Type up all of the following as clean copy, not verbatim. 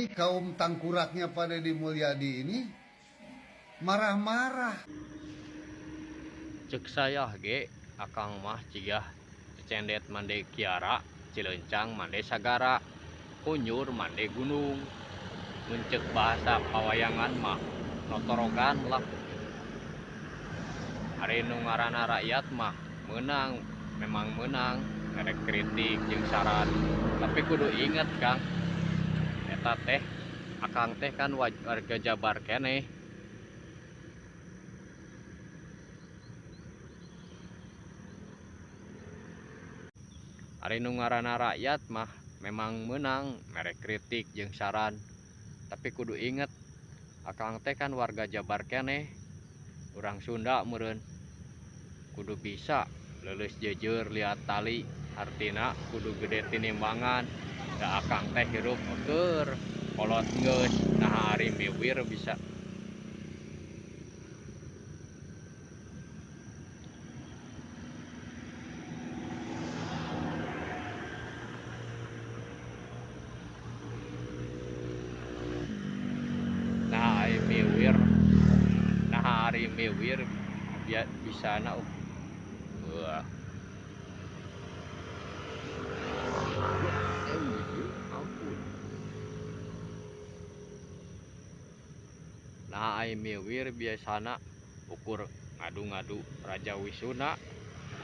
ini kaum tangkuraknya pada di Mulyadi ini marah-marah. Cek saya ge akang mah cigah cendet mande kiara, Cilencang mande sagara, kunyur mande gunung. Muncek bahasa pawayangan mah notorogan lah. Ari nu ngaranna rakyat mah menang, memang menang, erek kritik jeung saran. Tapi kudu inget Kang, eta teh akang teh kan warga Jabar keneh. Ari nu ngaranna rakyat mah memang menang, merek kritik jeung saran. Tapi kudu inget, akang teh kan warga Jabar keneh. Urang Sunda meureun. Kudu bisa leuleus jeujeur liat tali, artina kudu gede tinimbangan. Da akang teh hirup keur kolot geus, nah ari miwir bisa. Nah hari miwir bisa na wah. Nah ai miwir biasana ukur ngadu-ngadu Raja Wisuna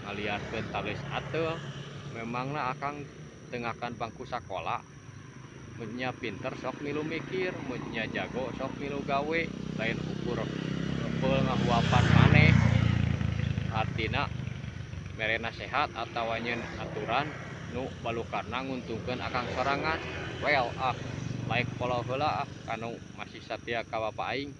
ngaliatkeun tales ateung. Memangna akang tengakan bangku sakola. Munnya pinter sok milu mikir, munnya jago sok milu gawe, lain ukur eupeuh ngahuapan maneh. Artina mere nasehat atawa nyeun aturan nu balukarna nguntungkeun akang sorangan. Well laek polo heula kanu masih satia ka Bapak aing.